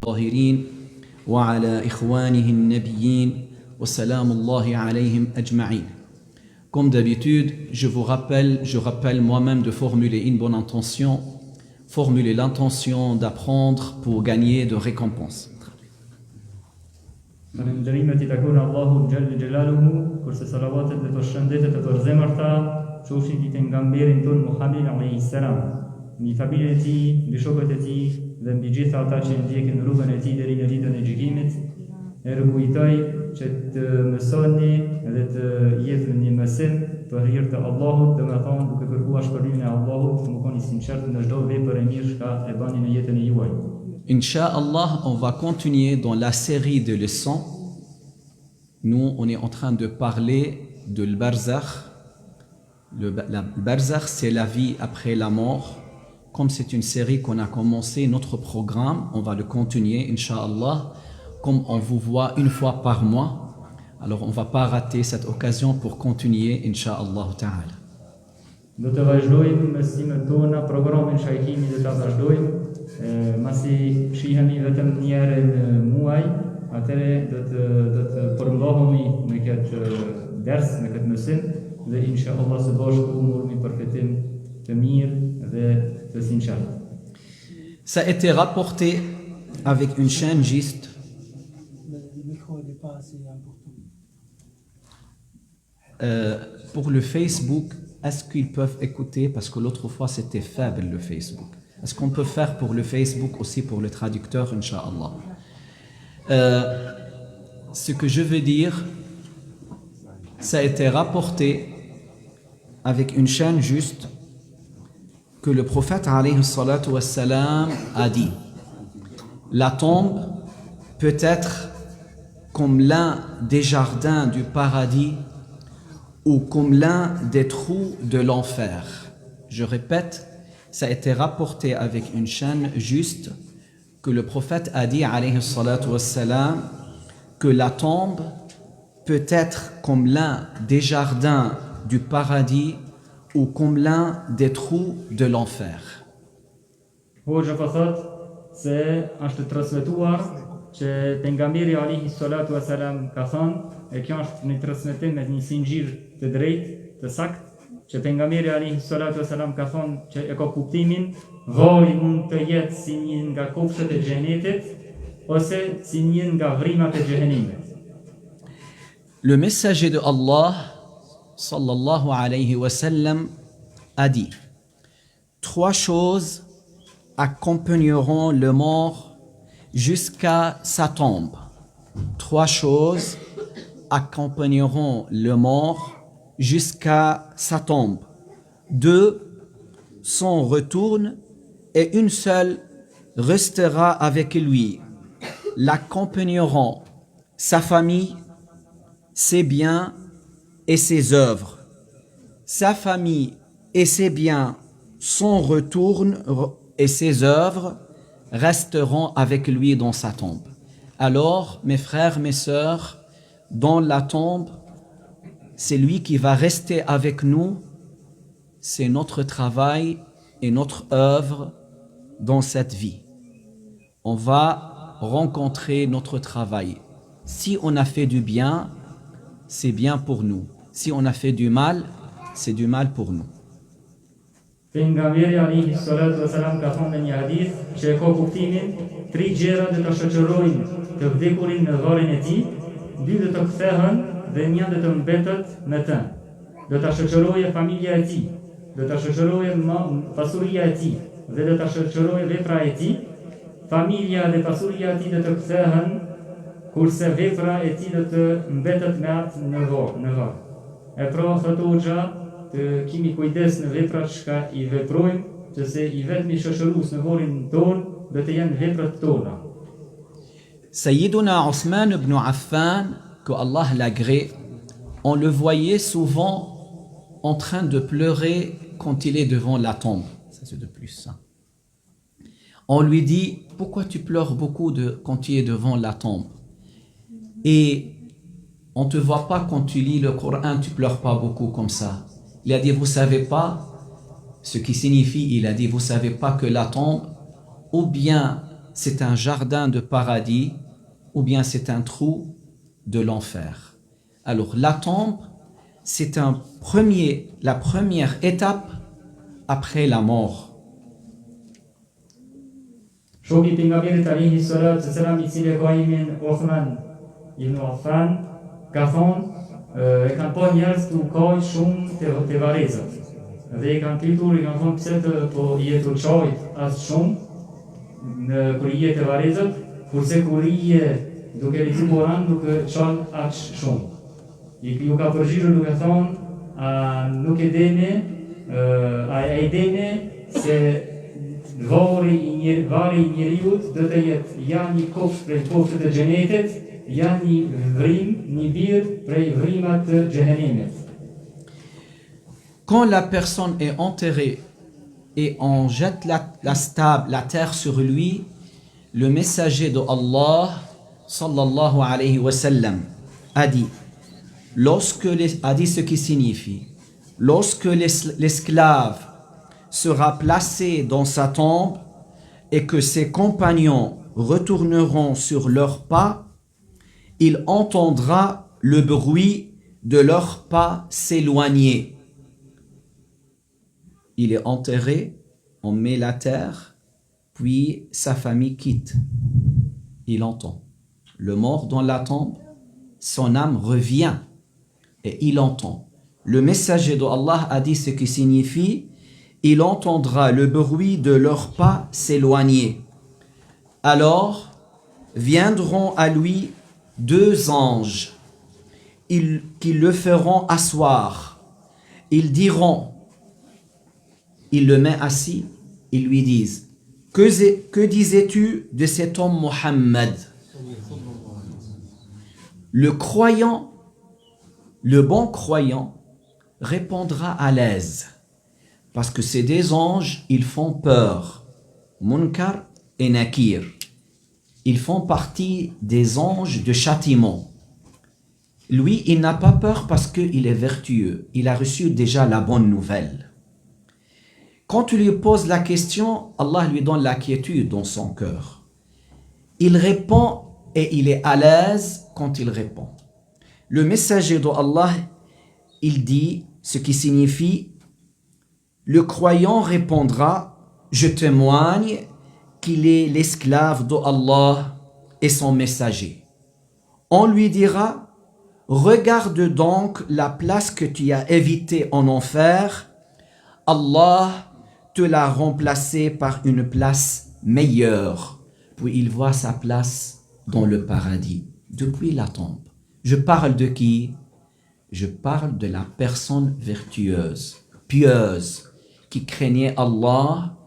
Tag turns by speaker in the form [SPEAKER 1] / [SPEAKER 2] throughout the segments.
[SPEAKER 1] الظاهرين وعلى إخوانه النبيين وسلام الله عليهم أجمعين. Comme d'habitude, je rappelle moi-même de formuler une bonne intention, formuler l'intention d'apprendre pour gagner de récompenses.
[SPEAKER 2] Falënderimet I takojnë Allahut xhall xhelaluhu, kurse salavatet dhe të shëndetet e të zemërta qofshin mbi pejgamberin ton Muhammed alayhi salam, mbi familjen e tij, mbi shokët e tij dhe mbi gjithë ata që ndjekin rrugën e tij deri në ditën e gjykimit. E rrugujtoj që të mësoni dhe të jepni një mësim për hir të Allahut, domethënë duke kërkuar shpëlimin e Allahut, të mos keni sinqert në çdo vepër e mirë që e bani në jetën e juaj.
[SPEAKER 1] Inch'Allah, on va continuer dans la série de leçons. Nous, on est en train de parler de l'barzakh. Le barzakh, c'est la vie après la mort. Comme c'est une série qu'on a commencé, notre programme, on va le continuer, Inch'Allah, comme on vous voit une fois par mois. Alors, on ne va pas rater cette occasion pour continuer, Inch'Allah ta'ala.
[SPEAKER 2] Do të vazhdojmë mësimet tona, programin shajkimi do ta vazhdojmë. Masi shihemi vetëm një herë në muaj, atëre do të përmbahemi me këtë ders, me këtë mësim dhe inshallah së bashku morremi përfitim të mirë dhe të sinqert.
[SPEAKER 1] Ça a été rapporté avec une chaîne juste. Pour le Facebook, est-ce qu'ils peuvent écouter? Parce que l'autre fois c'était faible le Facebook. Est-ce qu'on peut faire pour le Facebook aussi pour le traducteur, Inch'Allah? Ce que je veux dire, ça a été rapporté avec une chaîne juste que le prophète alayhi salatu wassalam a dit: la tombe peut être comme l'un des jardins du paradis ou comme l'un des trous de l'enfer. Je répète, ça a été rapporté avec une chaîne juste que le prophète a dit alayhi salatu wassalam que la tombe peut être comme l'un des jardins du paradis ou comme l'un des trous de l'enfer.
[SPEAKER 2] Hoxha po thot se është transmetuar që pejgamberi alayhi salatu wasalam ka thënë, e kjo është një transmetim me një sinxhir të drejtë, të saktë, që pejgamberi alayhi salatu wasalam ka thonë që e ka kuptimin, varri mund të jetë si një nga kopshtet e xhenetit ose si një nga vrimat e xhenemit.
[SPEAKER 1] Le messager de Allah sallallahu alayhi wa sallam a dit: trois choses accompagneront le mort jusqu'à sa tombe. Trois choses accompagneront le mort jusqu'à sa tombe. Deux s'en retournent et une seule restera avec lui. L'accompagneront sa famille, ses biens et ses œuvres. Sa famille et ses biens s'en retournent et ses œuvres resteront avec lui dans sa tombe. Alors, mes frères, mes sœurs, dans la tombe, c'est lui qui va rester avec nous, c'est notre travail et notre œuvre dans cette vie. On va rencontrer notre travail. Si on a fait du bien, c'est bien pour nous. Si on a fait du mal, c'est du mal pour nous.
[SPEAKER 2] Pejgamberi alayhi salatu wasalam ka thënë në një hadith që e ka kuptimin, tri gjëra do të shoqërojnë të vdekurin në varrin e tij, dy do të kthehen dhe një do të mbetet me të. Do ta shoqërojë familja e tij, do ta shoqërojë pasuria e tij dhe do ta shoqërojë vepra e tij. Familja dhe pasuria e tij do të kthehen, kurse vepra e tij do të mbetet me atë në varr. E pra thotë Hoxha, të kemi kujdes në veprat që i veprojmë, që se i vetmi shoqërues në varrin ton do të jenë veprat tona.
[SPEAKER 1] Sayyiduna Othman ibn Affan, que Allah l'agrée, on le voyait souvent en train de pleurer quand il est devant la tombe. Ça c'est de plus ça. On lui dit: pourquoi tu pleures beaucoup quand tu es devant la tombe? Et on ne te voit pas quand tu lis le Coran, tu pleures pas beaucoup comme ça. Il a dit: vous savez pas, ce qui signifie, il a dit: vous savez pas que la tombe, ou bien c'est un jardin de paradis ou bien c'est un trou de l'enfer. Alors la tombe, c'est la première étape après la mort.
[SPEAKER 2] Shoki pejgamberit alayhi salatu wassalam I cili ka imin Uthman ibn Affan ka thonë e kanë pa njerëz të u kaq shumë te varrezat. Dhe I kanë pytur, I kanë thonë pse po jetu qajt as shumë kur I jetë te varrezat, kurse kur I je duke lexuar Kur'an duke qajt aq shumë. Ju ka përgjigjur duke thonë, a nuk e dini, a e dini se Vari I njeriut do të jetë ja një kopsh prej kopshtet të xhenetit, ja një vrim, një bir prej vrimat të xhenemit.
[SPEAKER 1] Quand la personne est enterrée et on jette la terre sur lui, le messager de Allah, sallallahu alayhi wa sallam, a dit ce qui signifie, lorsque l'esclave sera placé dans sa tombe et que ses compagnons retourneront sur leurs pas, il entendra le bruit de leurs pas s'éloigner. Il est enterré, on met la terre, puis sa famille quitte. Il entend. Le mort dans la tombe, son âme revient et il entend. Le messager d'Allah a dit ce qui signifie il entendra le bruit de leurs pas s'éloigner. Alors viendront à lui 2 anges qui le feront asseoir. Ils diront, il le met assis, ils lui disent, que disais-tu de cet homme Mohammed? Le croyant, le bon croyant, répondra à l'aise. Parce que ces 2 anges, ils font peur. Munkar et Nakir. Ils font partie des anges de châtiment. Lui, il n'a pas peur parce qu'il est vertueux. Il a reçu déjà la bonne nouvelle. Quand tu lui poses la question, Allah lui donne la quiétude dans son cœur. Il répond et il est à l'aise quand il répond. Le messager d'Allah, il dit ce qui signifie le croyant répondra, je témoigne qu'il est l'esclave d'Allah et son messager. On lui dira, regarde donc la place que tu as évitée en enfer, Allah te l'a remplacée par une place meilleure. Puis il voit sa place dans le paradis, depuis la tombe. Je parle de qui? Je parle de la personne vertueuse, pieuse, qui craignait Allah,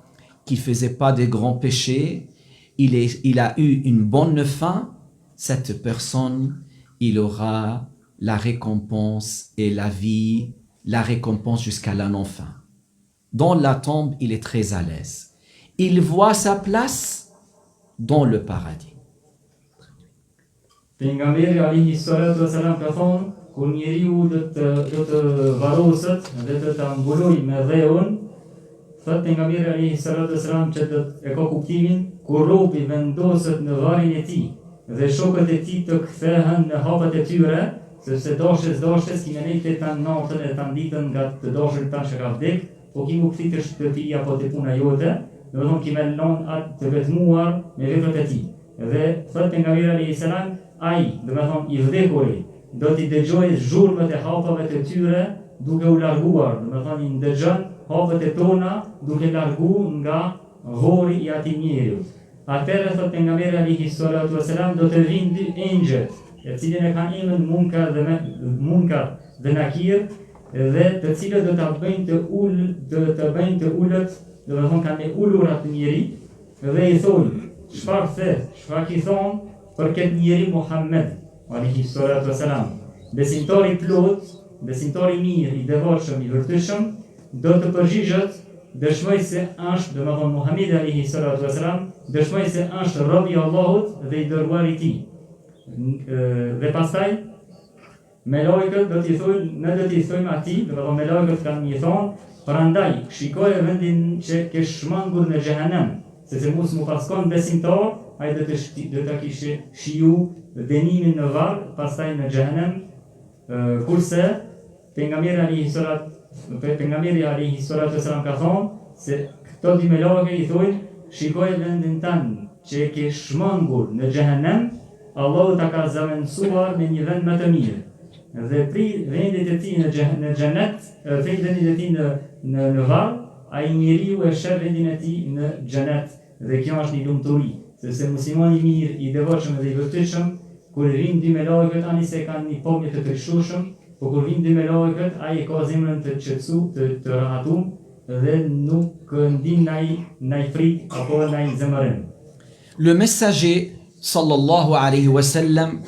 [SPEAKER 1] qui ne faisait pas de grands péchés, il a eu une bonne fin, cette personne, il aura la récompense et la vie, la récompense jusqu'à la non-fin. Dans la tombe, il est très à l'aise. Il voit sa place dans le paradis.
[SPEAKER 2] Pejgamberi alayhi salatu wasalam ka thonë, kur njeriu do të varroset dhe do ta mbulojë me dheun, thot pejgamberi alayhi salatu wasalam që e ka kuptimin kur robi vendoset në varrin e tij dhe shokët e tij të kthehen në hapat e tyre, sepse dashës kimenejtë ta natën e ta ditën nga të dashur tanë që ka vdek, po ki mu kthitesh shtëpia apo te puna jote, do të thonë ki me lënë atë të vetmuar me veprat e tij. Dhe thot pejgamberi alayhi salam, ai, do të thonë I vdekuri, do t'i dëgjojë zhurmët e hapave të tyre duke u larguar, do të thonë I ndëgjon hapët e tona duke largu nga ghori I atij njeriu. Atëherë thot pejgamberi alayhi salatu wasalam, do të vinë 2 engjëj, e cilin e kanë emrin Munkar dhe Nakir, dhe të cilët do ta bëjnë të ulët, do të thonë kanë ulur atë njeri dhe I thonë, çfarë I thonë për këtë njeri Muhammed alayhi salatu wasalam. Besimtari plot, besimtari mirë, I devotshëm, I vërtetshëm, do të përgjigjet dëshmoj se është, do të thonë Muhamedi alayhi salatu wasalam, dëshmoj se është robi I Allahut dhe I dërguari I tij. Dhe pastaj me lojkët do t'i thujnë, ne do t'i thujnë ati, do të thonë me lojkët kanë një thonë, prandaj shikoj vendin që ke shmangur në xhehenem, sepse mos mu paskon besimtar ai do ta kishte shiju dënimin në varr, pastaj në xhehenem, kurse pejgamberi alayhi salatu wasalam ka thonë se këto dy meleke i thojnë, shikoj vendin tanë që e ke shmangur në xhehenem, Allahu ta ka zavendësuar me një vend më të mirë. Dhe pri vendit e tij në xhenet, vendin e tij në varr, ai njeriu e sheh vendin e tij në xhenet. Dhe kjo është një lumturi, sepse muslimani i mirë, i devotshëm dhe i vërtetshëm, kur vinë dy melekët, ani se kanë një pomje të tërshtueshëm, por kur vinë dy melekët, ai e ka zemrën të qetësuar, të rahatum dhe nuk ndin ndaj frikë apo ndaj zemërën.
[SPEAKER 1] Le messager sallallahu alayhi wa sallam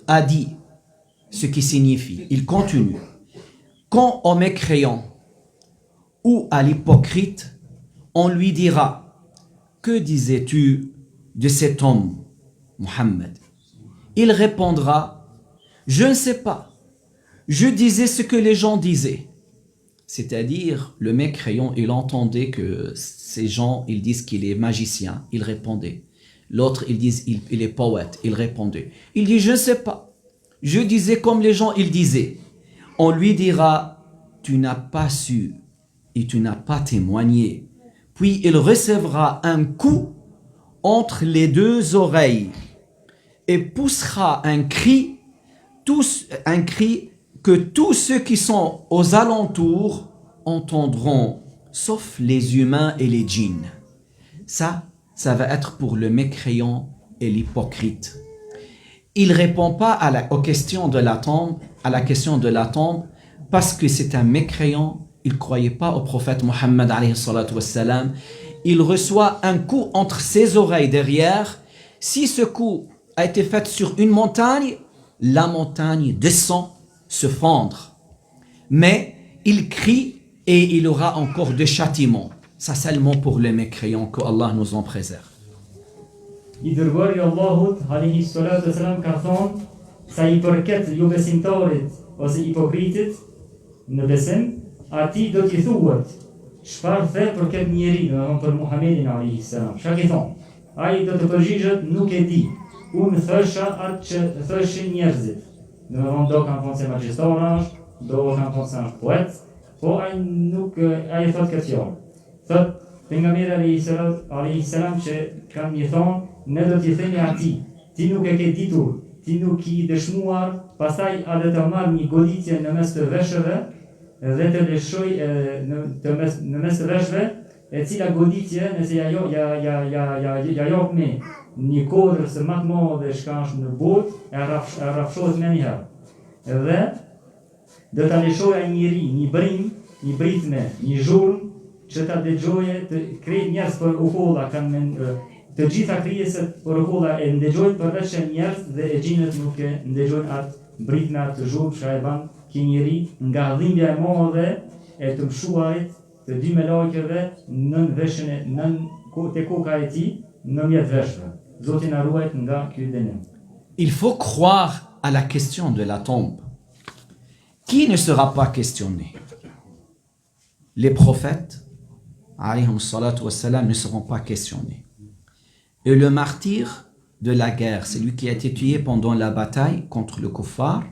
[SPEAKER 1] a dit ce qui signifie, il continue, quand au mécréant ou à l'hypocrite, on lui dira, que disais-tu de cet homme, Muhammad? Il répondra, je ne sais pas, je disais ce que les gens disaient. C'est-à-dire, le mécréant, il entendait que ces gens, ils disent qu'il est magicien, il répondait. L'autre, ils disent il est poète, il répondait. Il dit, je ne sais pas, je disais comme les gens, ils disaient. On lui dira, tu n'as pas su et tu n'as pas témoigné. Puis il recevra un coup entre les deux oreilles et poussera un cri que tous ceux qui sont aux alentours entendront, sauf les humains et les djinns. Ça va être pour le mécréant et l'hypocrite. Il ne répond pas à la question de la tombe, parce que c'est un mécréant, il ne croyait pas au prophète Mohammed alayhi salatu wassalam. Il reçoit un coup entre ses oreilles derrière. Si ce coup a été fait sur une montagne, la montagne descend, se fendre. Mais il crie et il aura encore des châtiments. Ça seulement pour les mécréants, que Allah nous en préserve.
[SPEAKER 2] I dërguari Allahut alayhi salatu wasalam ka thonë, sa i përket jo besimtarit ose hipokritit në besim, atij do t'i thuhet, çfarë the për këtë njeri, domethënë për Muhamedit alayhi salam. Çka i thon? Ai do të përgjigjet, nuk e di. Unë thësha atë që thëshin njerëzit. Domethënë do kanë thonë se magjistar është, do kanë thonë se është poet, po ai thot këtë fjalë. Thot pejgamberi alayhi salam që kanë një thonë, ne do t'i themi atij, ti nuk e ke ditur, ti nuk i dëshmuar, pastaj a do të marr një goditje në mes të veshëve dhe të lëshoj në mes të veshëve, e cila goditje, nëse ja jop me një kodrë së më të madhe shka është në botë, e rrafshohet me njëherë. Dhe do ta lëshoj ai njeri, një britme, një zhurmë, që ta dëgjoje të krejt njerëz për ukolla kanë të gjitha krijesat për ukolla e ndëgjojnë përveç njerëz dhe e xhinët nuk e ndëgjojnë atë britme atë zhurmë që e ban ky njeri nga dhimbja e madhe e të mshuarit të dy melekëve nën veshën te koka e tij në mjet veshëve. Zoti na ruajt nga ky dënim.
[SPEAKER 1] Il faut croire à la question de la tombe. Qui ne sera pas questionné? Les prophètes alayhim salatu wassalam ne seront pas questionnés. Et le martyr de la guerre, c'est lui qui a été tué pendant la bataille contre le kuffar,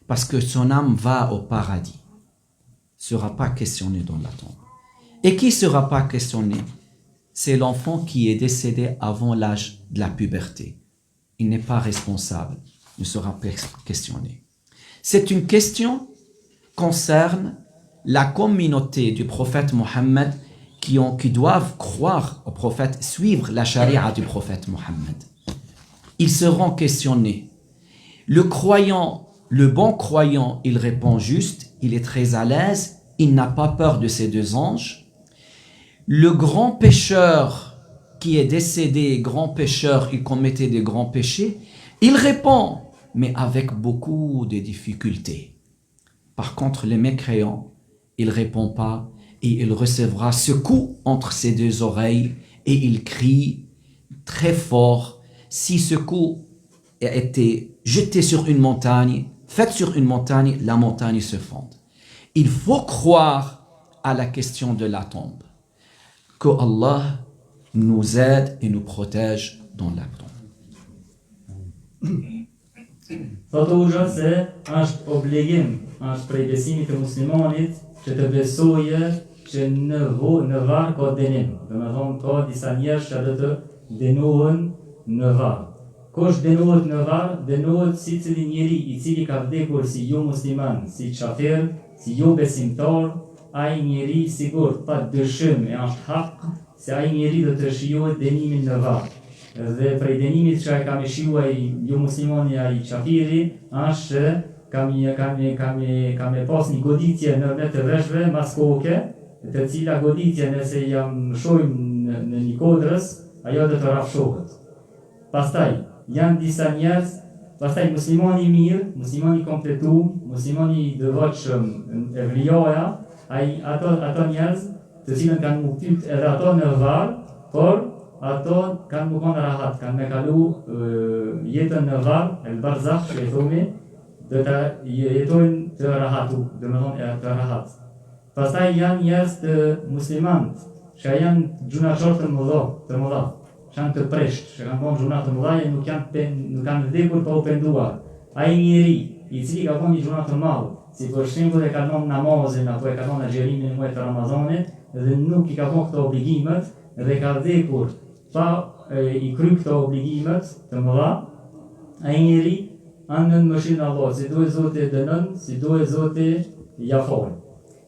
[SPEAKER 1] parce que son âme va au paradis, ne sera pas questionné dans la tombe. Et qui ne sera pas questionné? C'est l'enfant qui est décédé avant l'âge de la puberté. Il n'est pas responsable, ne sera pas questionné. C'est une question qui concerne la communauté du prophète Mohammed qui doivent croire au prophète, suivre la charia du prophète Mohammed. Ils seront questionnés. Le croyant, le bon croyant, il répond juste, il est très à l'aise, il n'a pas peur de ces deux anges. Le grand pécheur qui est décédé, grand pécheur, il commettait des grands péchés, il répond, mais avec beaucoup de difficultés. Par contre, les mécréants, il ne répond pas et il recevra ce coup entre ses deux oreilles et il crie très fort. Si ce coup a été jeté sur une montagne, fait sur une montagne, la montagne se fond. Il faut croire à la question de la tombe. Que Allah nous aide et nous protège dans la tombe.
[SPEAKER 2] Thotë Hoxha se është obligim, është prej besimit të muslimanit që të besoje që në varë ka dënim. Dhe me thonë ka disa njerëz që do të dënohen në varë. Kush dënohet në varë, dënohet si cili njeri i cili ka vdekur si jo musliman, si qafir, si jo besimtar, ai njeri sigurt pa dëshim e është hak se ai njeri do të shijohet dënimin në varë. Dhe prej dënimit që ai ka me shijuar jo muslimani ai qafiri, është ka me pas një goditje në mes të veshve mas koke, të cila goditje nëse jam shojmë në një kodrës, ajo do të rafshohet. Pastaj janë disa njerëz, pastaj muslimani mirë, muslimani kompletum, muslimani i devotshëm e vlijaja, ato njerëz të cilën kanë më pyet edhe ato në varë, por ato kanë më konë rahat, kanë me kalu jetën në varë, el barzakh që e thomi, dhe të jetojnë të rahatu, dhe me thonë të rahat. Pastaj janë njerëz të muslimant, që janë gjunaqor të mëdha, që janë të presht, që kanë konë gjuna të mëdha, nuk kanë vdekur pa u penduar. Ai njeri, i cili ka konë një gjuna të madhë, si për shembull e ka konë namazin, apo e ka konë agjerimin e muajit të Ramazanit, dhe nuk i ka konë këto obligimet, dhe ka vdekur pa i kry këto obligimet të mëdha, ai njeri anën mëshirën e Allahut, si duhet Zoti dënon, si duhet Zoti ja fal.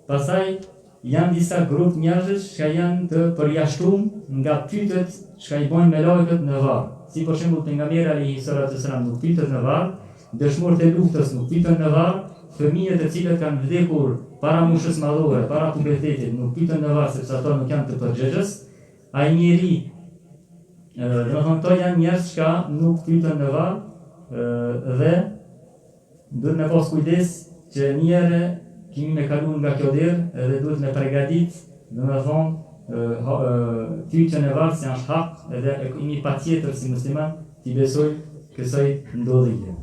[SPEAKER 2] Pastaj janë disa grup njerëzish që janë të përjashtuar nga pyetjet që i bojnë me lajket në varë. Si për shembull pejgamberi alayhi salatu wasalam nuk pyetet në varë, dëshmorët e luftës nuk pyeten në varë, fëmijët e cilët kanë vdekur para moshës madhore, para pubertetit nuk pyeten në varë sepse ato nuk janë të përgjegjës. Ai njeri, dhe me thonë këto janë njerëz që nuk pyeten në varë dhe duhet me pas kujdes që njëre kemi me kalu nga kjo derë edhe duhet me pregadit, dhe me thonë pyetjen e varë si është hak edhe imi pa tjetër si musliman t'i besoj kësaj ndodhje.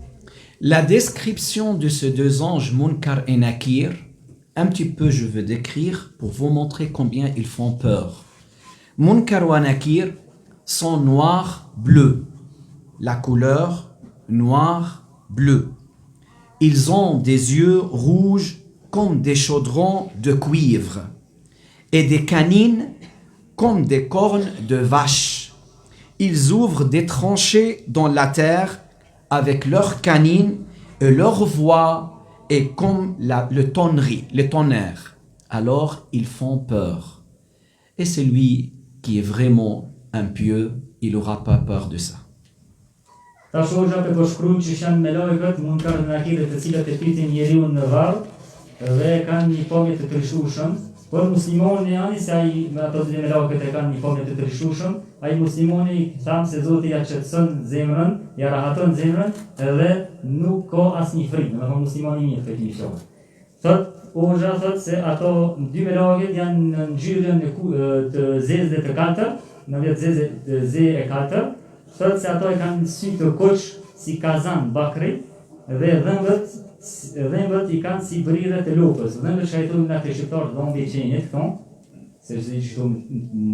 [SPEAKER 1] La description de ces deux anges, Munkar et Nakir, un petit peu je veux décrire pour vous montrer combien ils font peur. Munkar et Nakir sont noir-bleu, la couleur noir-bleu. Ils ont des yeux rouges comme des chaudrons de cuivre et des canines comme des cornes de vache. Ils ouvrent des tranchées dans la terre avec leurs canines et leur voix est comme le tonnerre. Alors ils font peur. Et celui qui est vraiment impieux, il n'aura pas peur de ça.
[SPEAKER 2] Ta shoxha pe përshkruaj që janë me lajket Munkar dhe Nakir të cilët e pyetin njeriu në varë dhe kanë një pamje të trishueshëm, por muslimani janë se ai me ato dhe me lajket e kanë një pamje të trishueshëm, ai muslimani thamë se Zoti ja qetëson zemrën, ja rahaton zemrën dhe nuk ka asnjë frikë, domethënë muslimani mirë këtë mision. Hoxha thot se ato dy me lajket janë në ngjyrën të zezë dhe të kaltër, në vetë zezë e kaltër. Thot se ato e kanë sy të koq si kazan bakri dhe dhëmbët i kanë si brirët e lopës. Dhëmbët që ajtojnë nga të shqiptarë dhombi i qenit, këton, se që qëto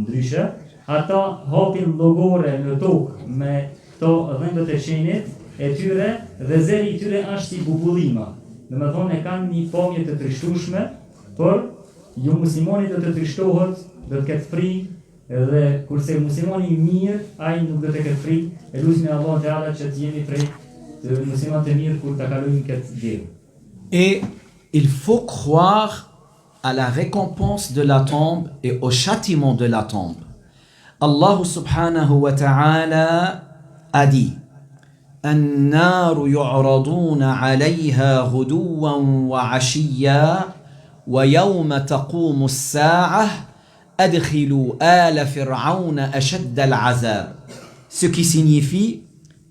[SPEAKER 2] ndryshe, ata hapin logore në tokë me këto dhëmbët e qenit e tyre dhe zeri i tyre është si bubullima. Dhe me thonë e kanë një pamje të trishtueshme, por jo muslimani do të trishtohet, do të ketë frikë, edhe kurse muslimani mirë, ai nuk do të ketë frikë, e lutim Allahun te Allah që të jemi prej të muslimanëve të mirë kur ta kalojmë këtë gjë.
[SPEAKER 1] Et il faut croire à la récompense de la tombe et au châtiment de la tombe. Allah subhanahu wa ta'ala a dit: النار يعرضون عليها غدوا وعشيا ويوم تقوم الساعة أدخلوا آل فرعون أشد العذاب. Ce qui signifie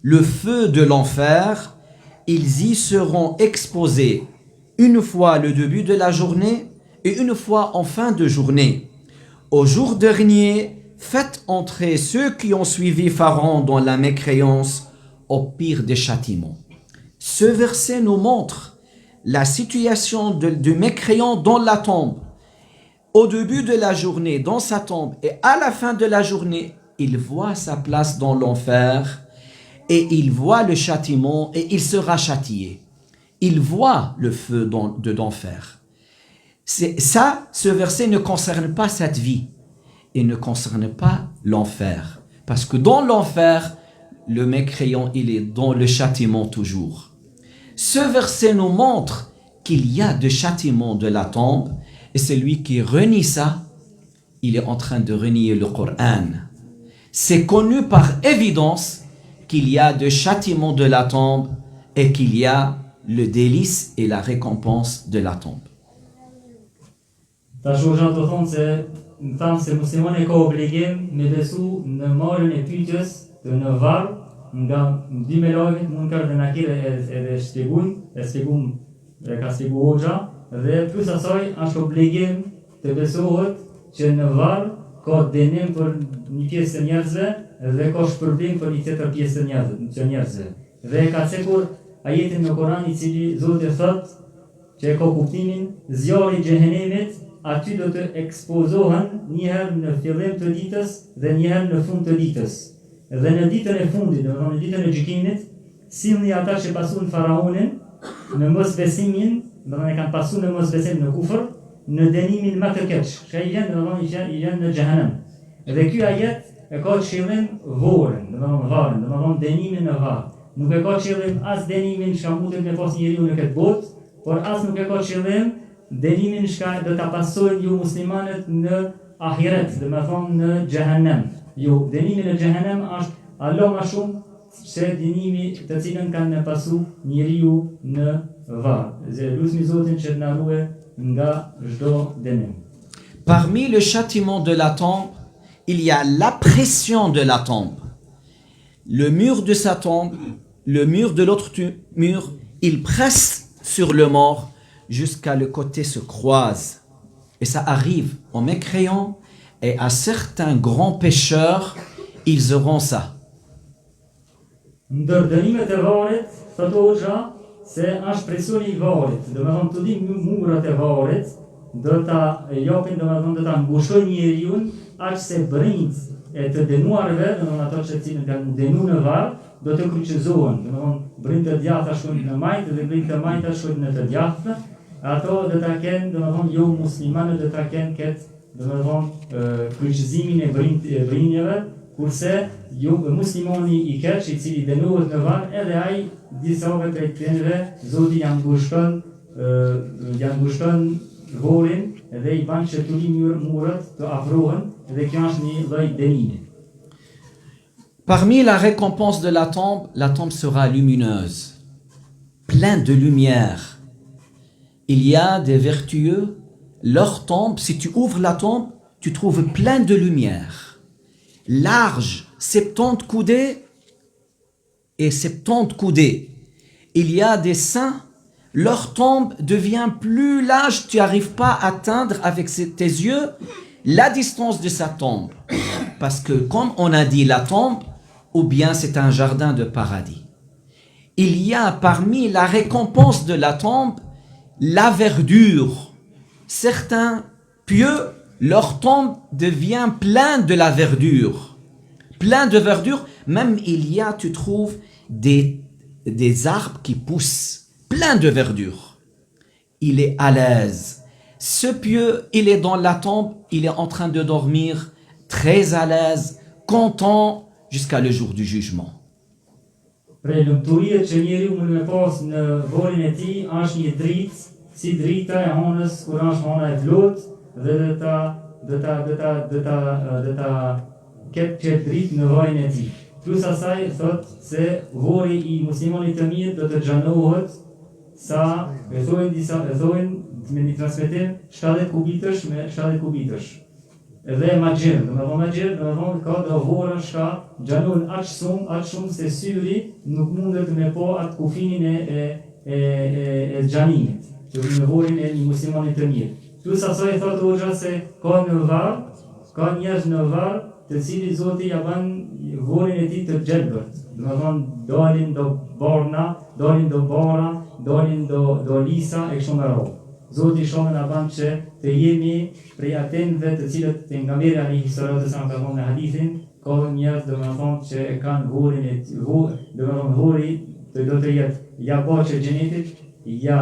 [SPEAKER 1] le feu de l'enfer, ils y seront exposés une fois le début de la journée et une fois en fin de journée. Au jour dernier, faites entrer ceux qui ont suivi Pharaon dans la mécréance au pire des châtiments. Ce verset nous montre la situation du mécréant dans la tombe. Au début de la journée, dans sa tombe, et à la fin de la journée, il voit sa place dans l'enfer et il voit le châtiment et il sera châtié. Il voit le feu d'enfer. Ce verset ne concerne pas cette vie et ne concerne pas l'enfer. Parce que dans l'enfer, le mécréant, il est dans le châtiment toujours. Ce verset nous montre qu'il y a de châtiment de la tombe et celui qui renie ça, il est en train de renier le Coran. C'est connu par évidence qu'il y a de châtiment de la tombe et qu'il y a le délice et la récompense de la tombe.
[SPEAKER 2] Tash u të thonë se më thamë se muslimani ka obligim me besu në marrjen e pyetjes të në varr nga dy melajmet Munkar dhe Nakir edhe shpjegum e ka shpjegu hoxha dhe plus asaj është obligim të besohet që në varr ka dënim për një pjesë të njerëzve dhe ka shpërblim për një tjetër pjesë të njerëzve. Dhe ka cekur ajetin në Koran i cili Zoti thotë që e ka kuptimin zjarri i xhehenemit aty do të ekspozohen njëherë në fillim të ditës dhe njëherë në fund të ditës. Dhe në ditën e fundit, domethënë në ditën e gjykimit, sillni ata që pasuan faraonin në mosbesimin, domethënë e kanë pasuar në mosbesim në kufër, në dënimin më të keq. Që i janë në xhehenem. Dhe ky ajet e ka qëllim vorën, domethënë dënimin në varr. Nuk e ka qëllim as dënimin që mundet me pas njeriu në këtë botë, por as nuk e ka qëllim dënimin që do ta pasojnë ju muslimanët në ahiret, domethënë në xhehenem. Jo, dënimi në xhehenem është alo më shumë se dënimi të cilën kanë me pasu njeriu në varr. Dhe lutni Zotin që të na ruaj nga çdo dënim.
[SPEAKER 1] Parmi le châtiment de la tombe, il y a la pression de la tombe. Le mur de sa tombe, le mur de l'autre mur, il presse sur le mort jusqu'à le côté se croise. Et ça arrive aux mécréants et à certains grands pécheurs, ils auront ça.
[SPEAKER 2] Ndër dënimet e varrit, thotë hoxha, se është presioni i varrit. Domethënë të dy murat e varrit do ta japin, domethënë do ta ngushojnë njeriu aq se brinjt e të dënuarve, domethënë ato që cilën kanë dënuar në varr, do të kryqëzohen. Domethënë brinjt e djathta shkojnë në majtë dhe brinjt e majta shkojnë në të djathtë. Ato do ta kenë, domethënë jo muslimanët do ta kenë këtë, domethënë kryqëzimin e brinjeve, kurse jo muslimani i keq i cili dënohet në varr, edhe ai disave prej tyre Zoti janë ngushton vorin dhe i bën që të murat të afrohen dhe kjo është një lloj dënimi.
[SPEAKER 1] Parmi la récompense de la tombe sera lumineuse, pleine de lumière. Il y a des vertueux, leur tombe, si tu ouvres la tombe, tu trouves plein de lumière. Large, 70 coudées et 70 coudées. Il y a des saints, leur tombe devient plus large, tu n'arrives pas à atteindre avec tes yeux la distance de sa tombe. Parce que comme on a dit la tombe, ou bien c'est un jardin de paradis. Il y a parmi la récompense de la tombe, la verdure. Certains pieux, leur tombe devient plein de la verdure. Plein de verdure, même il y a, tu trouves, des arbres qui poussent, plein de verdure. Il est à l'aise. Ce pieux, il est dans la tombe, il est en train de dormir, très à l'aise, content, jusqu'à le jour du jugement.
[SPEAKER 2] Prej lumturive që njeriu mund me pas në varrin e tij është një dritë, si drita e honës kur është hona e vlotë dhe do ta ketë që dritë në varrin e tij. Plus asaj thot se varri i muslimanit të mirë do të xhanohet sa e thonë me një transmetim 70 kubitësh me 70 kubitësh. Edhe ma gjirë, domethënë ka do vorën shka xhanun aq shumë se syri nuk mundet me po atë kufinin e xhanimit, që në vorrin e një muslimani të mirë. Plus asaj thotë hoxha se ka njerëz në varr të cilët Zoti ja bën vorrin e tij të gjelbërt. Domethënë dalin do borna, dalin do bara, dalin do lisa e kështu me radhë. Zoti shumë na bën që të jemi prej atyre të cilët pejgamberi alayhi salatu wasallam ka thonë në hadithin, ka njerëz domethënë që e kanë vurin e domethënë vuri do të jetë ja boçë e xhenetit, ja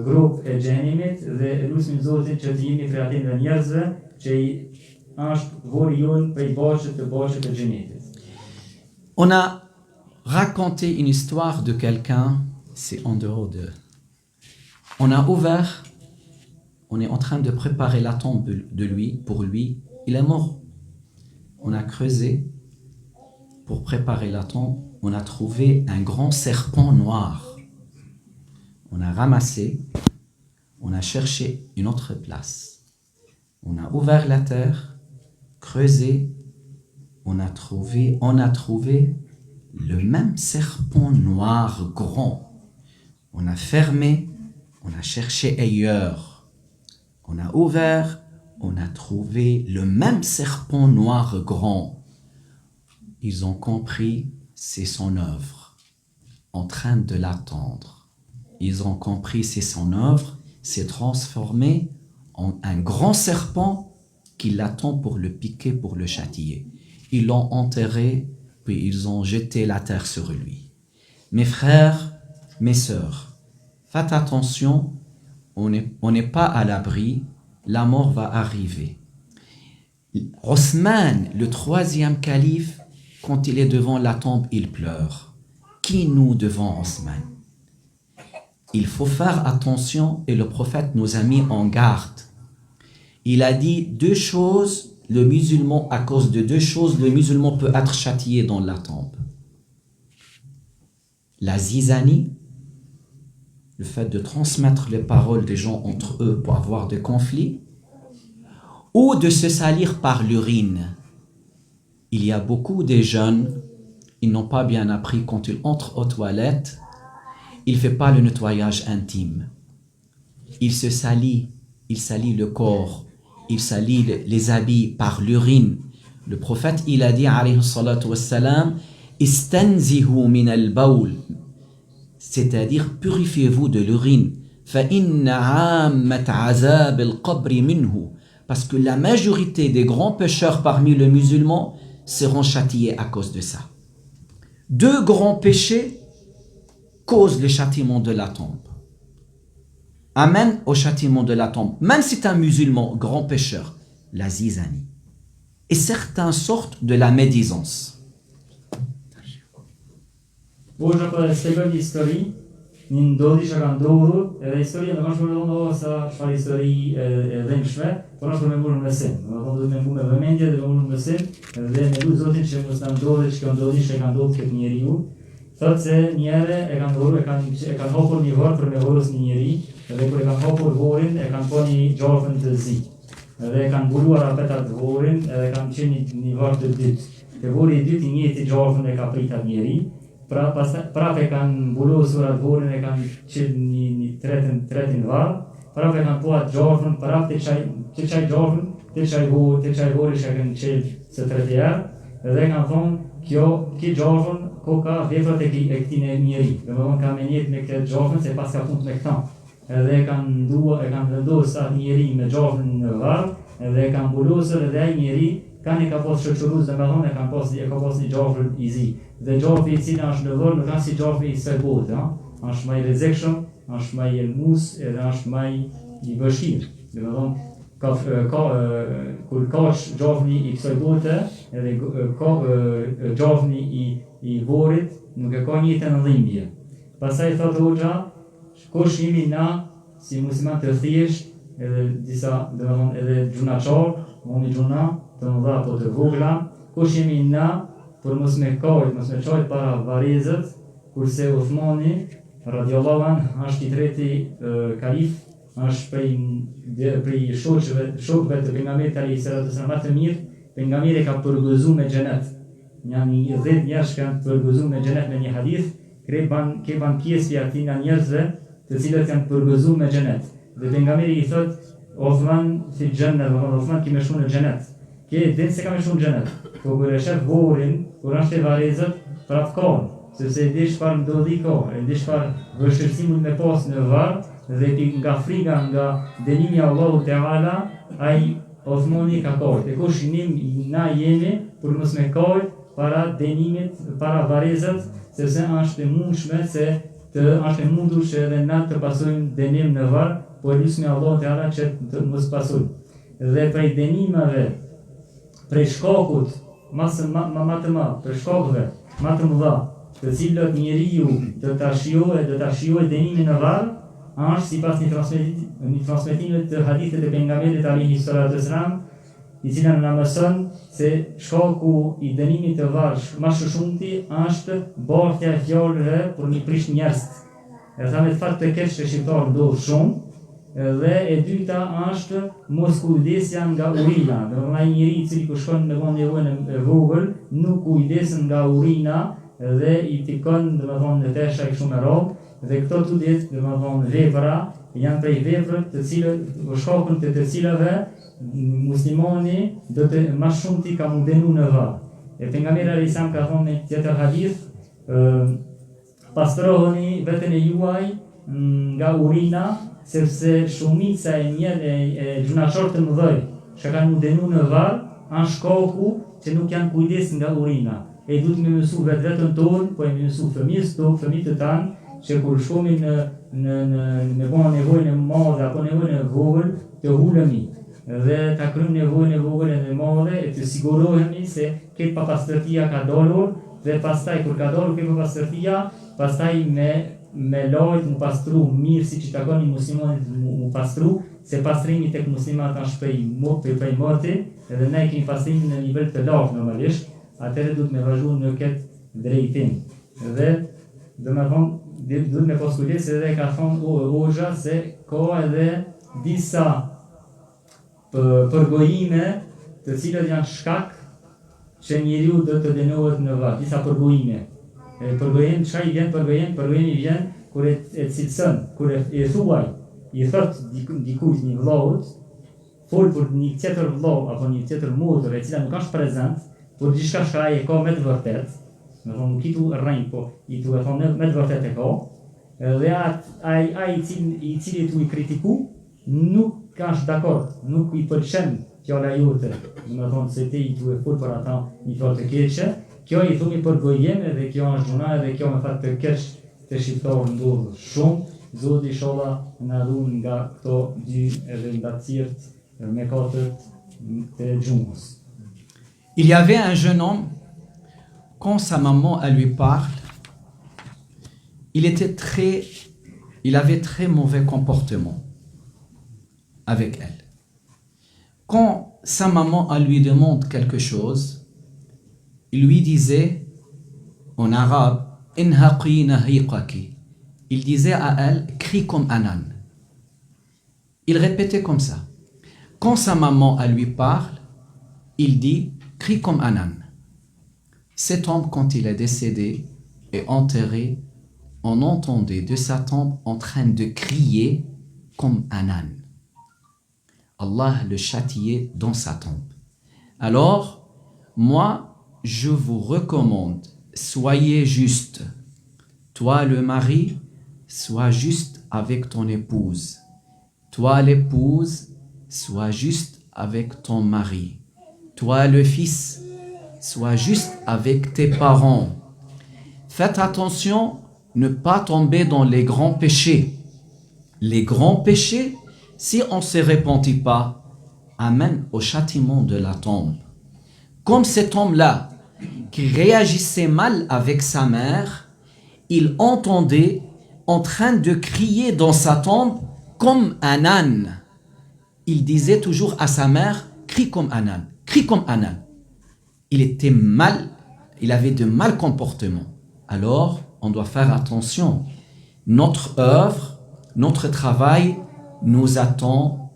[SPEAKER 2] grup e xhenimit dhe lutim Zotin që të jeni prej atyre njerëzve që është vuri jon prej boçës të xhenetit.
[SPEAKER 1] On a raconté une histoire de quelqu'un, c'est en dehors de... On a ouvert, on est en train de préparer la tombe de lui, pour lui, il est mort. On a creusé pour préparer la tombe, on a trouvé un grand serpent noir. On a ramassé, on a cherché une autre place. On a ouvert la terre, creusé, on a trouvé le même serpent noir grand. On a fermé, on a cherché ailleurs. On a ouvert, on a trouvé le même serpent noir grand. Ils ont compris, c'est son œuvre, en train de l'attendre. Ils ont compris, c'est son œuvre, s'est transformé en un grand serpent qui l'attend pour le piquer, pour le châtier. Ils l'ont enterré, puis ils ont jeté la terre sur lui. Mes frères, mes sœurs, faites attention, on n'est pas à l'abri, la mort va arriver. Othman, le troisième calife, quand il est devant la tombe, il pleure. Qui nous devant Othman? Il faut faire attention et le prophète nous a mis en garde. Il a dit deux choses, le musulman, à cause de deux choses, le musulman peut être châtié dans la tombe. La zizanie, le fait de transmettre les paroles des gens entre eux pour avoir des conflits, ou de se salir par l'urine. Il y a beaucoup de jeunes, ils n'ont pas bien appris quand ils entrent aux toilettes, il ne fait pas le nettoyage intime. Il se salit, il salit le corps, il salit les habits par l'urine. Le prophète, il a dit, alayhi salatu wassalam, istanzihu min al-bawl, c'est-à-dire purifiez-vous de l'urine. فَإِنَّ عَامَّةَ عَذَابِ الْقَبْرِ مِنْهُ, parce que la majorité des grands pécheurs parmi les musulmans seront châtiés à cause de ça. Deux grands péchés causent le châtiment de la tombe. Amène au châtiment de la tombe. Même si c'est un musulman, grand pécheur, la zizanie. Et certaines sortes de la médisance.
[SPEAKER 2] Hoje për shpjegoj histori, një ndodhi që ka ndodhur, edhe historia nuk është për sa çfarë histori e dhënshme, por është për me mburë mësim. Domethënë duhet me mburë me vëmendje dhe me mburë mësim dhe me lut Zotin që mos na ndodhi që ndodhi që ka ndodhur këtë njeriu. Thotë se njëre e kanë ndodhur, e kanë hapur një varr për me vorës një njeri, dhe kur e kanë hapur vorrin, e kanë po një gjafën të zi. Dhe e kanë mbuluar apetat vorrin, edhe kanë qenë një varr të dytë. Te vorri i dytë i njëjti gjafën e ka prit atë njeri. Prapë e kanë mbulosur atë vorrin, e kanë qenë një tretin varr, prapë e kanë po atë gjafën, prapë të çaj gjafën, të çaj vorri që kanë qenë së tretë herë, dhe kanë thonë ki gjafën ko ka veprat e këtij njeri. Domethënë ka menjet me këtë gjafën se pas ka punë me këtë. Edhe e kanë vendosur atë njeri me gjafën në varr, edhe e kanë mbulosur edhe ai njeri kanë ka pas shoqërues, domethënë ka pas një gjafën i zi. Dhe gjafi i cili është në varr nuk është si gjafi i kësaj bote, është më i rrezikshëm, është më i elmus, edhe është më i vështirë. Domethënë kur ka gjafni i kësaj bote, edhe ka gjafni i vorrit, nuk e ka njëjtën dhimbje. Pastaj thotë hoxha, kush jemi na si musliman të thjesht, edhe disa domethënë edhe gjunaçar, unë gjuna të mëdha apo të vogla, kush jemi na për mos me qajt para varrezët, kurse Uthmani radiallahu anhu është i treti kalif, është prej shokëve të pejgamberit alayhi salatu wasallam të mirë, pejgamberi ka përgëzuar me xhenet. Janë 10 njerëz që kanë përgëzuar me xhenet me një hadith, ke ban pjesë i atyre njerëzve të cilët kanë përgëzuar me xhenet. Dhe pejgamberi i thotë Uthman fi xhennet, Uthman ki më shkon në xhenet. Ke din se ka më shkon në xhenet. Po kur e shef vorrin, kur është e varrezët, prap kohën, sepse e di çfarë ndodhi kohë, e di çfarë vështirësi mund me pas në varr, dhe nga frika, nga dënimi i Allahut Teala, ai Uthmani ka kohë. E kush na jemi për mos me kal para dënimit, para varrezat, sepse është e mundshme se është e mundur që edhe na të pasojmë dënim në varr, po lutem Allah te ala që të mos pasojmë. Dhe prej dënimeve, prej shkakut prej shkakve më të mëdha, të cilët njeriu do ta shijojë dënimin në varr, është sipas një transmetime të hadithit të pejgamberit alayhi salatu wasalam, i cila na mëson se shkaku i dënimit të varr më së shumti është bartja e fjalëve për një prish njerëz. E thamë të fat të keq që shqiptar ndodh shumë, dhe e dyta është mos kujdesja nga urina. Do të thonë njëri i cili kur shkon me nevojën e vogël, nuk kujdesen nga urina dhe i fikon domethënë në tesha kështu me rrobë, dhe këto tu ditë domethënë vepra janë prej veprave të cilët shkakun të cilave muslimani do të më shumë ti ka mundenu në varr. E pejgamberi alayhis salam ka thonë në tjetër hadith, pastrohuni veten e juaj nga urina, sepse shumica e gjunaqorë të mëdhej që kanë mundenu në varr është shkaku që nuk janë kujdes nga urina. E duhet me mësu vetën tonë, po e mësu fëmijët të tanë, që kur shkomi në bëna nevojën e madhe apo nevojën e vogël, të ulemi dhe ta kryejmë nevojën e vogël e madhe e të sigurohemi se këtë papastërtia ka dalur, dhe pastaj kur ka dalur këtë papastërtia, pastaj me lajt mu pastru mirë si që takon një muslimanit mu pastru, se pastrimi tek muslimat është prej mërti, edhe ne kemi pastrimin në nivel të lartë normalisht, atëherë duhet me vazhdu në këtë drejtim. Dhe duhet me pas kujdes edhe ka thonë Hoxha se ka edhe disa përgojime të cilët janë shkak që njeriu do të dënohet në varr, disa përgojime. Përgojim, çka i vjen përgojim? Përgojimi vjen kur e cilëson, kur e thuaj, i thot dikujt një vllaut, fol për një tjetër vllau apo një tjetër motër e cila nuk është prezant, por diçka që ai e ka me të vërtetë, do të thonë nuk i tu rrejnë, po i tu e thonë me të vërtetë e ka, dhe ai i cili tu i kritiku, nuk ka është dakord, nuk i pëlqen fjala jote, do të thonë se ti i tu e fol për ata një fjalë të keqe, kjo i thumi përgojim edhe kjo është gjuna edhe kjo me fat të keq të shqiptarë ndodhë shumë, Zoti inshallah na ruan nga këto dy edhe nga cirt me katërt të gjumës.
[SPEAKER 1] Il y avait un jeune homme, quand sa maman elle lui parle, il avait très mauvais comportement avec elle. Quand sa maman elle lui demande quelque chose, il lui disait en arabe, Inhaqi nahiqaki. Il disait à elle, crie comme un âne. Il répétait comme ça. Quand sa maman elle lui parle, il dit, crie comme un âne. Cet homme, quand il est décédé et enterré, on entendait de sa tombe en train de crier comme un âne. Allah le châtiait dans sa tombe. Alors, moi, je vous recommande, soyez juste. Toi, le mari, sois juste avec ton épouse. Toi, l'épouse, sois juste avec ton mari. Toi, le fils, sois juste avec tes parents. Faites attention, ne pas tomber dans les grands péchés. Les grands péchés, si on ne se repentit pas, amènent au châtiment de la tombe. Comme cet homme-là, qui réagissait mal avec sa mère, il entendait en train de crier dans sa tombe comme un âne. Il disait toujours à sa mère, crie comme un âne, crie comme un âne. Il était mal, il avait de mal comportement. Alors, on doit faire attention. Notre œuvre, notre travail nous attend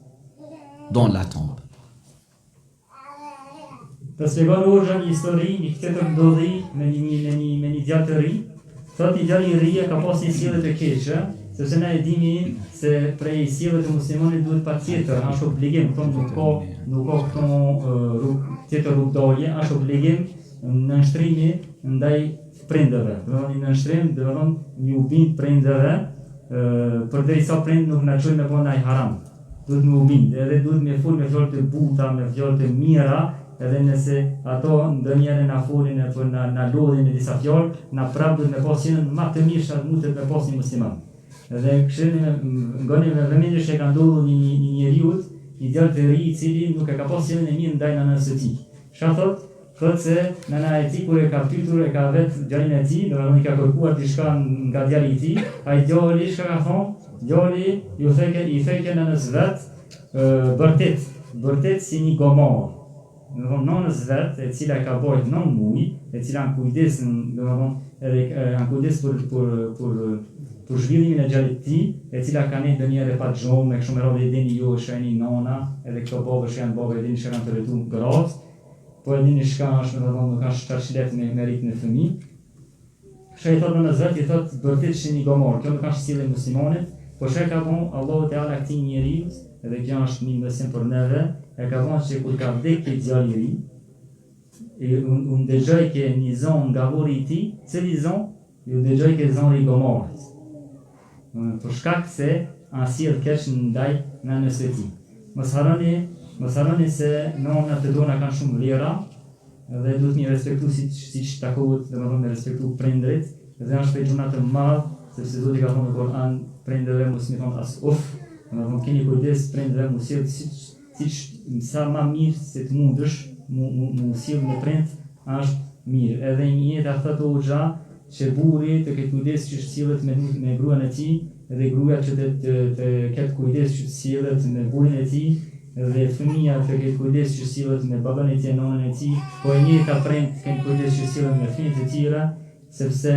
[SPEAKER 1] dans la tombe.
[SPEAKER 2] Të shpjegon Hoxha një histori, një tjetër ndodhi me një djalë të ri. Thot një djalë i ri ka pas një sjellje të keqe, sepse na e dini se prej sjelljes të muslimanit duhet patjetër, është obligim, nuk ka këto tjetër rrugdalje, është obligim në nshtrimi ndaj prindërve. Do të thonë në nshtrim, do të thonë një ubind prindërve, përderisa prind nuk na çojnë me bëna haram. Duhet me ubind, edhe duhet me fol me fjalë të buta, me fjalë të mira, edhe nëse ato ndonjëherë na folin apo na lodhin me disa fjalë, na prapë me pasjen më të mirë sa mundet me pas një musliman. Edhe këshillin ngoni me vëmendje që ka ndodhur një njeriu, një djalë të ri i cili nuk e ka pasjen e mirë ndaj nënës së tij. Çfarë thotë? Thotë se nëna e tij kur e ka pyetur e ka vetë djalin e tij, domethënë i ka kërkuar diçka nga djali i tij, ai djali çka ka thonë? Djali i thekë nënës vet vërtet si një gomar. Domethënë nënës vet, e cila ka bërë 9 muaj, e cila në kujdes, domethënë edhe në kujdes për zhvillimin e djalit të tij, e cila ka ne ndonjëherë pa xhom, me kështu me radhë dini ju shani nona, edhe këto babë janë babë dini që kanë të rritur gratë, po e dini çka është, domethënë nuk ka shtarshilet me ritmin e fëmijë. Shej thotë në zot, i thotë vërtet që një gomar, kjo nuk është sjellje muslimanit, po çka ka bën Allahu Teala këtij njeriu, edhe kjo është një mësim për neve, e ka thonë që kur ka vdekë djali i ri, unë dëgjoj që një zonë nga vori i tij, cili zonë? Ju dëgjoj që zonë i gomarit. Për shkak se sjell keq ndaj nënës së tij. Mos harroni se nënat e tona kanë shumë vlera dhe duhet mi respektu siç takohet, domethënë me respektu prindrit, dhe është një gjuna të madh, sepse Zoti ka thonë në Kur'an, prindërve mos mi thonë as uf, domethënë keni kujdes prindërve mos sjell siç sa më mirë se të mundësh, mu sjell me prind është mirë. Edhe një jetë thotë Hoxha që burri të ketë kujdes që sjellet me gruan e tij, edhe gruaja që të ketë kujdes që sjellet me burrin e tij, dhe fëmia të ketë kujdes që sjellet me babën e tij, nonën e tij, po e njëjta prind të ketë kujdes që sjellet me fëmijët e tjera, sepse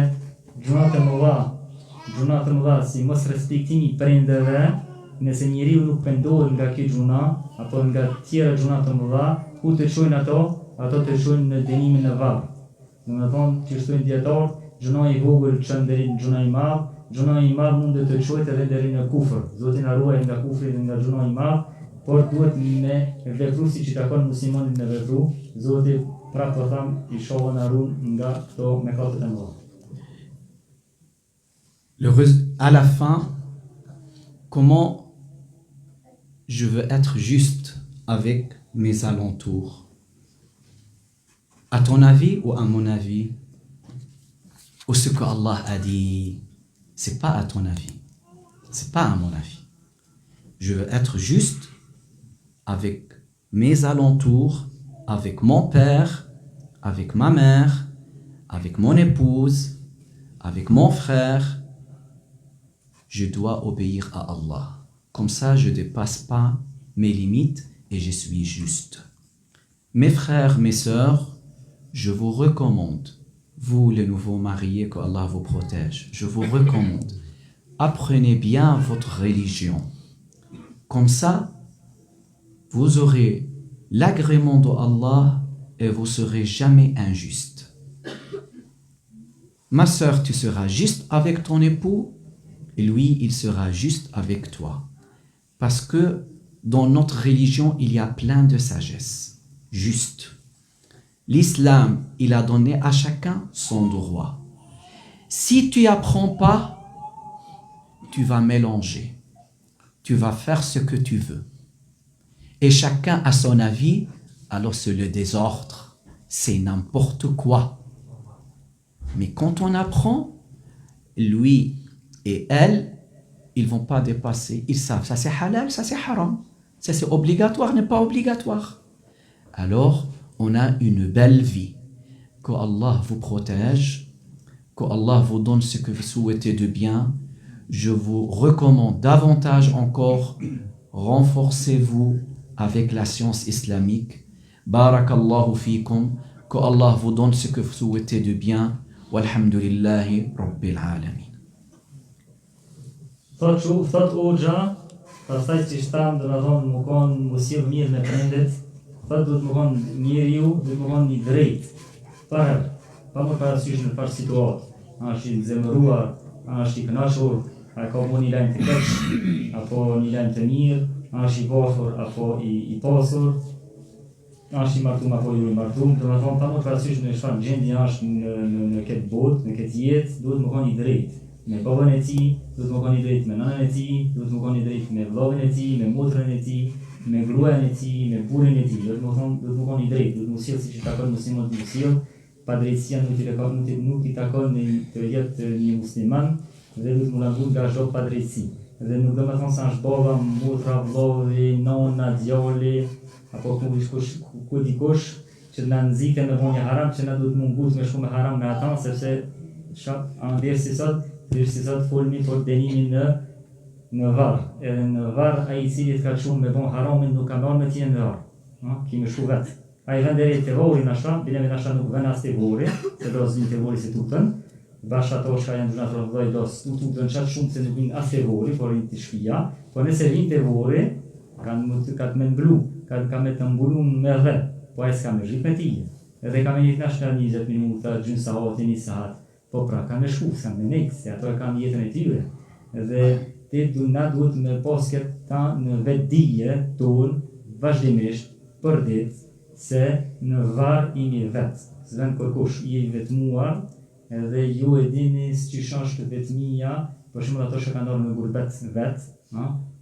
[SPEAKER 2] gjuna të mëdha si mos respektimi i prindërve, nëse njeriu nuk pendohet nga kjo gjuna apo nga tjera gjuna të mëdha, ku të çojnë ato të çojnë në dënimin e varr. Domethënë, që thonë dietar, gjuna i vogël çon deri në gjuna i madh, gjuna i madh mund të çojë edhe deri në kufër. Zoti na ruaj nga kufri dhe nga gjuna i madh, por duhet me vepru siç i takon muslimanit me vepru. Zoti prapë po tham i shohë na ruan nga këto mëkate të mëdha.
[SPEAKER 1] À la fin, comment je veux être juste avec mes alentours? À ton avis ou à mon avis? Ou ce que Allah a dit? C'est pas à ton avis, c'est pas à mon avis. Je veux être juste avec mes alentours, avec mon père, avec ma mère, avec mon épouse, avec mon frère. Je dois obéir à Allah. Comme ça, je ne dépasse pas mes limites et je suis juste. Mes frères, mes sœurs, je vous recommande, vous les nouveaux mariés, que Allah vous protège, je vous recommande, apprenez bien votre religion. Comme ça, vous aurez l'agrément de Allah et vous ne serez jamais injuste. Ma sœur, tu seras juste avec ton époux et lui, il sera juste avec toi. Parce que dans notre religion, il y a plein de sagesse, juste. L'islam, il a donné à chacun son droit. Si tu n'apprends pas, tu vas mélanger. Tu vas faire ce que tu veux. Et chacun a son avis, alors c'est le désordre, c'est n'importe quoi. Mais quand on apprend, lui et elle, ils ne vont pas dépasser. Ils savent, ça c'est halal, ça c'est haram. Ça c'est obligatoire, n'est pas obligatoire. Alors, on a une belle vie. Que Allah vous protège, que Allah vous donne ce que vous souhaitez de bien. Je vous recommande davantage encore, renforcez-vous avec la science islamique. Barakallahu fikum, que Allah vous donne ce que vous souhaitez de bien. Walhamdulillahi Rabbil Alamin.
[SPEAKER 2] Thot Hoxha, pastaj që shtam dhe me thonë më konë më sjellë mirë me prendet, thot duhet më konë njeriu, duhet më konë një drejt. Pa më parasysh në farë situatë, a është i zemëruar, a është i kënaqur, a ka bo një lajmë të keq, apo një lajmë të mirë, a është i varfër apo i pasur, a është i martum apo jo i martum, dhe me thonë pa më parasysh në çfarë gjendje është në këtë botë, në këtë jetë, duhet më konë një drejt. Me babën e tij, duhet më konë i drejt me nënën e tij, duhet më konë i drejt me vllahën e tij, me motrën e tij, me gruan e tij, me burin e tij, do të më thonë i drejtë, do të më sjell siç i takon muslimanët të sjell, pa drejtësia nuk i takon të jetë një musliman dhe do të më largu nga çdo padrejtësi. Dhe nuk do të thonë se është baba, motra, vllovi, nona, djali apo ku dikush që na nxiten me vonja haram që na duhet mungut me shku me haram me ata sepse deri sot folmi për dënimin në varr. Edhe në varr ai i cili ka shumë me von haramin nuk ka marrë me tjenë në varr. Ki me shku vetë. Ai vjen deri te vori nasha, bile me nasha nuk vjen as te vori, se do zin te vori se tutën. Bash ato që janë dhënë rrugë do tutën çat shumë se nuk vin as te vori, por in te shtëpia. Po nëse vin te vori, kanë të me mblu, kanë me të mbulun me rre, po ai s'ka me zhit me tije. Edhe ka me një nash 20 minuta, gjysmë sahati, një sahat. Po pra, kanë me shku, s'kanë me nejtë, se ato e kanë jetën e tyre. Edhe na duhet me pas këta në vetë dije tonë, vazhdimisht, për ditë, se në varë imi vetë. S'ven kërkush i vetmuar, edhe ju e dini që është vetmia, për shembull ato që kanë dorë me gurbet vetë,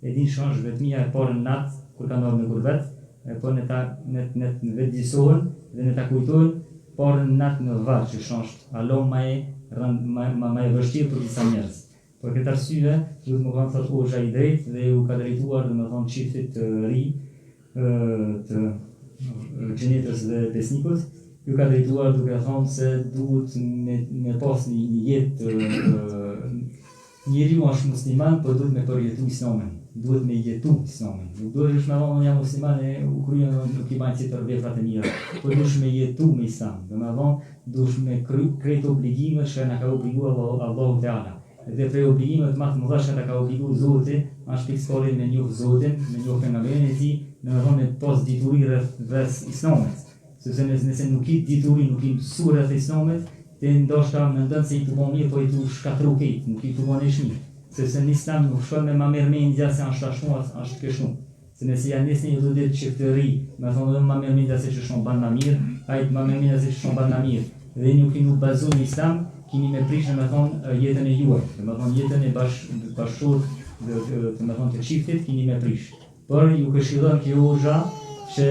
[SPEAKER 2] e din që është vetmia e parë në natë, kur kanë dorë me gurbet, po në vetë disohen dhe në ta kujtojnë, parë në natë në varë që është alo ma e vështirë për disa njerëz. Për këtë arsye, duhet më kanë thotë Hoxha i drejtë dhe u ka drejtuar dhe më thonë çiftit të ri të xhenetës dhe besnikut, ju ka drejtuar duke thonë se duhet me pas një jetë njeriu është musliman, por duhet me përjetu islamin, duhet me jetu islamin. Nuk duhet me thonë jam musliman e u kryen nuk i bajnë tjetër veprat e mira, por duhet me jetu me islam. Do me thonë, duhet me krejt obligimet që na ka obliguar Allahu Teala. Dhe prej obligimet më të mëdha që na ka obliguar Zoti, është pikësisht me njoh Zotin, me njoh pejgamberin e tij, në thonë pas dituri rreth islamit. Sepse nëse nuk i dituri, nuk i mësuar rreth islamit, te ndoshta mendon se i të bën mirë, po i të shkatërru këtë, nuk i të bën mirë. Sepse në islam nuk shkon me ma mendja se është ashtu, është kështu. Se nëse janë nisni një ditë që të ri, me thonë ma mendja se ç'shon ban na mirë, ai ma mendja se ç'shon ban na mirë. Dhe nuk i nuk bazon islam, keni me prishë me thonë jetën e juaj, me thonë jetën e bashkëshor të me thonë të çiftit keni me prishë. Por ju këshillon kjo Hoxha që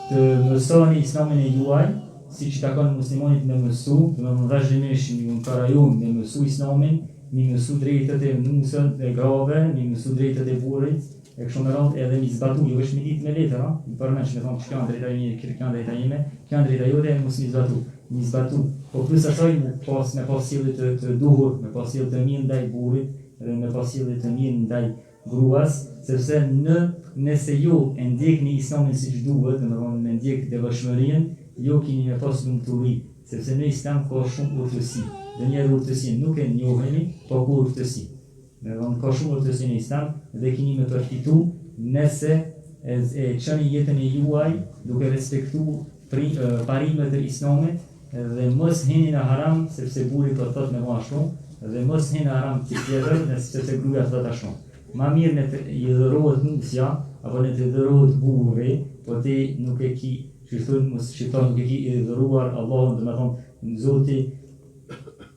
[SPEAKER 2] të mësoni islamin e juaj, si që takon muslimonit me mësu, të me vazhdimisht një karajon me mësu islamin, me mësu drejtët e nusët e grave, me mësu drejtët e burrit, e kështu me radhë edhe mi zbatu, jo është mi ditë me letër, përmend që me thonë që kjo janë drejta ime, kjo janë drejta ime, kjo janë drejta jote, mos mi zbatu. Po plus asaj me pas sjellje të duhur, me pas sjellje të mirë ndaj burrit dhe me pas sjellje të mirë ndaj gruas, sepse nëse ju e ndjekni islamin siç duhet, domethënë me ndjek devotshmërinë, ju keni me pas lumturi, sepse në islam ka shumë urtësi. Dhe një urtësi nuk e njoheni, po ka urtësi. Domethënë ka shumë urtësi në islam dhe keni me përfitu nëse e çoni jetën e juaj duke respektu parimet e islamit dhe mos hini në haram sepse buri po thot me mua ashtu dhe mos hini në haram tjetër sepse gruaja thot ashtu. Ma mirë në të i dhërohet nusja apo në të dhërohet burri, po ti nuk e ki, që thonë mos shqiton nuk e ki i dhëruar Allahun, dhe me thonë Zoti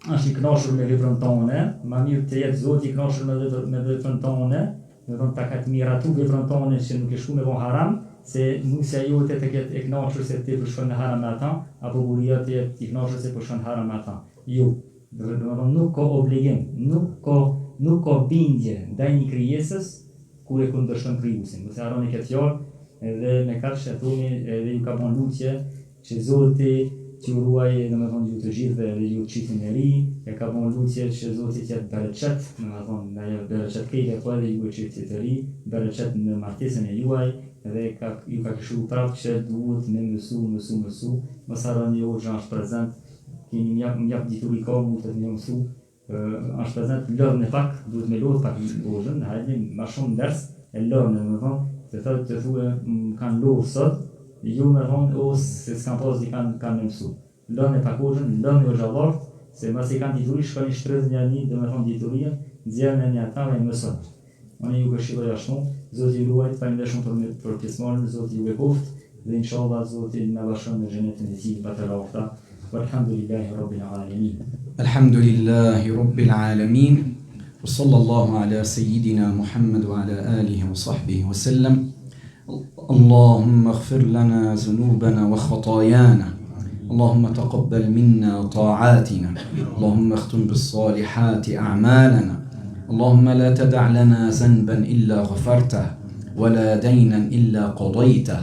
[SPEAKER 2] është i kënaqur me veprën tone, ma mirë të jetë Zoti i kënaqur me veprën tone, dhe thonë ta ka të miratu veprën tone që nuk e shku me von haram, se nusja jote të ketë e kënaqur se ti përshkon në haram me ata, apo buria të jetë i kënaqur se përshkon haram me ata. Jo, dhe nuk ka obligim, nuk ka bindje ndaj një krijesës kur e kundërshton krijuesin. Mos e harroni këtë fjalë, edhe me kaq që thoni edhe ju ka bën lutje që Zoti t'ju ruaj, domethënë ju të gjithëve edhe ju çiftin e ri, e ka bën lutje që Zoti t'jap bereqet, domethënë ndaj bereqet këtej po edhe ju çiftit të ri, bereqet në martesën e juaj, edhe ju ka këshilluar prapë që duhet me mësu, mos harroni Hoxha është prezant, keni mjap dituri ka mund të më mësu. Është prezant lodhën e pak, duhet me lodhë pak Hoxhën, hajde ma shumë ders e lodhën e më thonë, të thotë të thue kanë lodhë sot, ju me thonë ose se s'kan pas di kanë me mësu. Lodhën e pak Hoxhën, lodhën e Hoxhallartë, se mas i kanë dituri, shkoni shtrëz një një, dhe me thonë diturien, nxjerrën e një ata me mëson. Unë ju këshilloj ashtu, Zoti ju ruaj, falenderoj shumë për pjesëmarrjen, Zoti ju bekoft, dhe inshallah Zoti na bashkon në xhenetin e tij batërofta. Walhamdulillahi rabbil alamin.
[SPEAKER 1] Alhamdulillahi rabbil alamin. وصلى الله على سيدنا محمد وعلى آله وصحبه وسلم. اللهم اغفر لنا ذنوبنا وخطايانا. اللهم تقبل منا طاعاتنا. اللهم اختم بالصالحات أعمالنا. اللهم لا تدع لنا ذنبا إلا غفرته ولا دينا إلا قضيته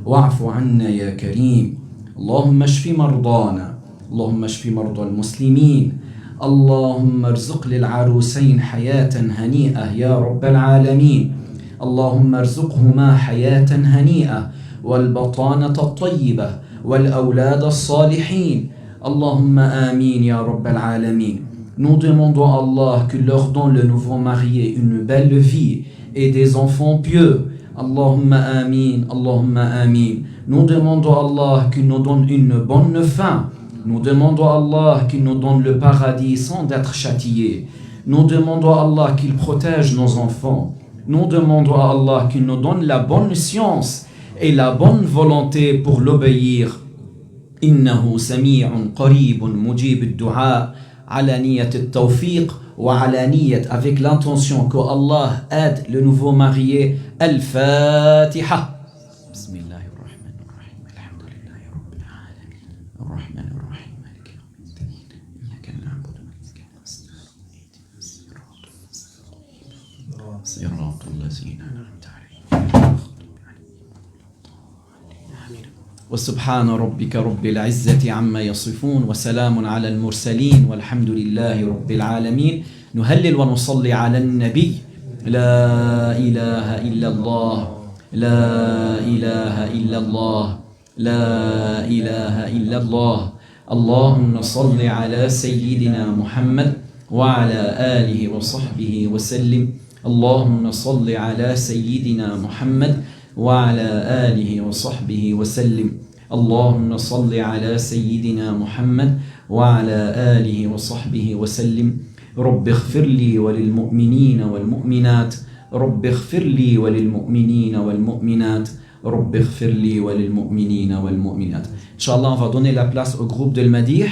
[SPEAKER 1] واعف عنا يا كريم. اللهم اشف مرضانا. اللهم اشف مرضى المسلمين. اللهم ارزق للعروسين حياة هنيئة يا رب العالمين. اللهم ارزقهما حياة هنيئة والبطانة الطيبة والأولاد الصالحين. اللهم آمين يا رب العالمين. Nous demandons à Allah que leur donne le nouveau marié une belle vie et des enfants pieux. Allahumma amin, Allahumma amin. Nous demandons à Allah qu'il nous donne une bonne fin. Nous demandons à Allah qu'il nous donne le paradis sans être châtié. Nous demandons à Allah qu'il protège nos enfants. Nous demandons à Allah qu'il nous donne la bonne science et la bonne volonté pour l'obéir. إنه سميع قريب مجيب الدعاء. على نية التوفيق وعلى نية avec l'intention que Allah aide le nouveau marié. الفاتحة. بسم الله الرحمن الرحيم. الحمد لله رب العالمين الرحمن الرحيم مالك يوم الدين إياك نعبد وإياك نستعين اهدنا الصراط المستقيم صراط الذين أنعمت عليهم. وسبحان ربك رب العزة عما يصفون وسلام على المرسلين والحمد لله رب العالمين. نهلل ونصلي على النبي. لا إله إلا الله لا إله إلا الله لا إله إلا الله. اللهم صل على سيدنا محمد وعلى آله وصحبه وسلم. اللهم صل على سيدنا محمد وعلى آله وصحبه وسلم. اللهم صل على سيدنا محمد وعلى آله وصحبه وسلم. رب اغفر لي وللمؤمنين والمؤمنات. رب اغفر لي وللمؤمنين والمؤمنات. رب اغفر لي وللمؤمنين والمؤمنات. Inch'Allah, on va donner la place au groupe de l'Madih.